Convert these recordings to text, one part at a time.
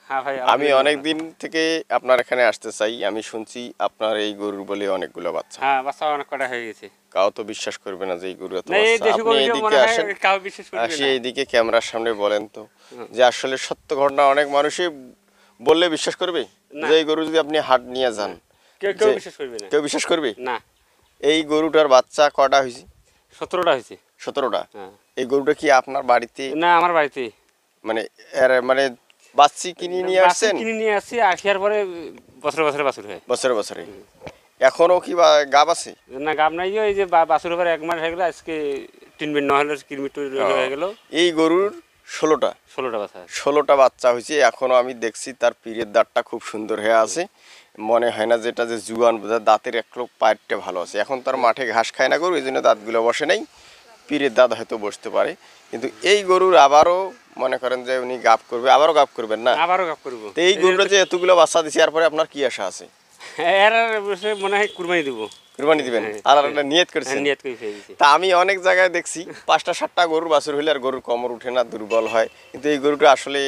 হ্যাঁ ভাই, আমি অনেক দিন থেকে আপনার এখানে আসতে চাই। আমি শুনছি আপনার এই গরুর বলে অনেকগুলো বাচ্চা। হ্যাঁ, বাচ্চা অনেক কটা হয়ে গেছে। কাউ তো বিশ্বাস করবে না যে এই গরু এত না, এই বাচ্চা। দেশি আপনি গরুটা এইদিকে মনে হয় আসেন, কাউ বিশ্বাস করবে আসি না। এইদিকে ক্যামেরার সামনে বলেন তো যে আসলে সত্য ঘটনা অনেক মানুষই বললে বিশ্বাস করবে না। যে এই গরু যদি আপনি হাট নিয়ে যান কেউ যে বিশ্বাস করবে না। কেউ বিশ্বাস করবে না, এই গরুটার বাচ্চা কটা হয়েছে? 17টা হয়েছে। 17টা। হ্যাঁ। এই গরুটা কি আপনার বাড়িতে না, আমার বাড়িতে মানে মানে বাচ্চি কিনে নিয়ে বাছুর আসছেন কিনে নিয়ে আসছি, আসার পরে বছরে বছরে বাছুর হয়। বছরে বছরে? এখনো কি গাব আছে? না, গাব নাই, এই যে বাছুর পরে 1 মাস হয়ে গেল, আজকে 3 মিনিট না হলে কিলোমিটার হয়ে গেল। এই গরুর 16টা 16টা বাচ্চা আছে। 16টা বাচ্চা হয়েছে। এখনো আমি দেখছি তার পিঠের দাঁতটা খুব সুন্দর হয়ে আছে। মনে হয় না যেটা যে জুয়ান বোঝা, দাঁতের এক লোক পায়েরটা ভালো আছে। এখন তার মাঠে ঘাস খায় না গরু, এই জন্য দাঁতগুলো বসে নাই। পিঠের দাঁত হয়তো বসতে পারে, কিন্তু এই গরুর আবারও মনে করেন যে উনি গাব করবে, আবারও গাব করবেন না? আবারও গাব করবো। তো এই গরুটা যে এতগুলো বাচ্চা দিচ্ছে, এরপরে আপনার কি আশা আছে? এর বসে মনে হয় কুরবানি দেবো। কুরবানি দিবেন? আর একটা নিয়ত করছেন? নিয়ত করে ফেলেছি। তা আমি অনেক জায়গায় দেখছি 5টা 7টা গরুর বাছুর হইলে আর গরুর কমর উঠে না, দুর্বল হয়। কিন্তু এই গরুটা আসলে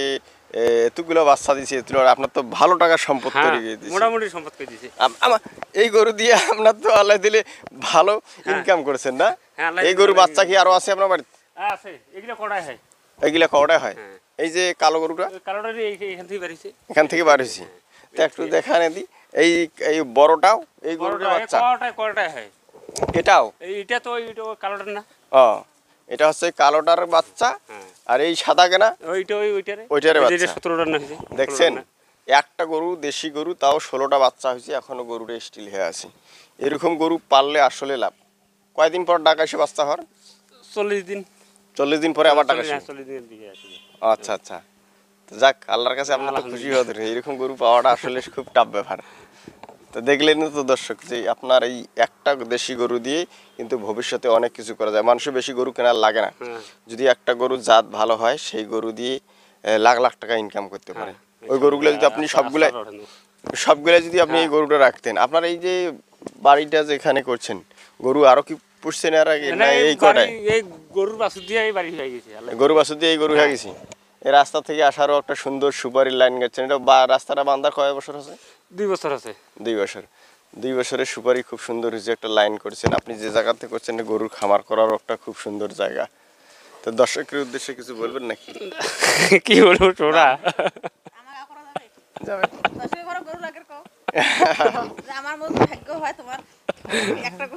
এতগুলো বাচ্চা দিচ্ছে, আপনার তো ভালো টাকার সম্পদ হ্যাঁ, তৈরি করে দিচ্ছে। মোটামুটি সম্পদ করে দিয়েছে। আমার এই গরু দিয়ে আপনার তো আল্লাহ দিলে ভালো ইনকাম করেছেন না? হ্যাঁ, আল্লাহ এই দিলে গরু ভালো বাচ্চা কি আরো আছে আপনার বাড়িতে? আছে, এগুলো কটাই হয়। এইগুলা কটায় হয়? হ্যাঁ। এই যে কালো গরুটা কালোটা এখান থেকে বেরিয়েছে। এখান থেকে বার হয়েছে, তো একটু দেখানে দি। এই এই বড়টাও এই গরুটার বাচ্চা? কটাই হয়। এটাও? এইটা তো কালোটা না। ও, এটা হচ্ছে কালোটার বাচ্চা। হ্যাঁ। আর এই সাদা কেনা ওইটারে বাচ্চা। 17টা না হয়েছে। দেখছেন, একটা গরু দেশি গরু, তাও 16টা বাচ্চা হয়েছে, এখনো গরুটা স্টিল হয়ে আছে। এরকম গরু পাললে আসলে লাভ। কয়দিন পর ডাক আসে বাচ্চা হওয়ার? 40 দিন। 40 দিন পরে আবার ডাক আসে? 40 দিনের দিকে আসবে। আচ্ছা আচ্ছা, তো যাক, আল্লাহর কাছে আপনার তো খুশি হতে হবে। এরকম গরু পাওয়াটা আসলে খুব টাফ ব্যাপার। তো দেখলেন তো দর্শক, যে আপনার এই একটা দেশি গরু দিয়ে কিন্তু ভবিষ্যতে অনেক কিছু করা যায়। মানুষের বেশি গরু কেনার লাগে না। যদি একটা গরুর জাত ভালো হয়, সেই গরু দিয়ে লাখ লাখ টাকা ইনকাম করতে পারে। ওই গরুগুলো যদি আপনি সবগুলা যদি আপনি এই গরুটা রাখতেন, আপনার এই যে বাড়িটা যেখানে করছেন, গরু আরো কি পুষছেন এর আগে? না এই কটায়? এই গরুর বাছুর দিয়ে এই বাড়ি হয়ে গেছে। গরু বাছুর দিয়ে এই গরু হয়ে গেছে। এই রাস্তা থেকে আসারও একটা সুন্দর সুপারির লাইন গেছেন। এটা রাস্তাটা বান্ধার কয় বছর আছে? 2 বছর আছে। 2 বছর। 2 বছরের সুপারি খুব সুন্দর হয়েছে, একটা লাইন করছেন। আপনি যে জায়গাতে করছেন গরুর খামার করার একটা খুব সুন্দর জায়গা। তো দর্শকের উদ্দেশ্যে কিছু বলবেন নাকি? কি বলবো তোরা? আমার মতো ভাগ্য হয় তোমার একটা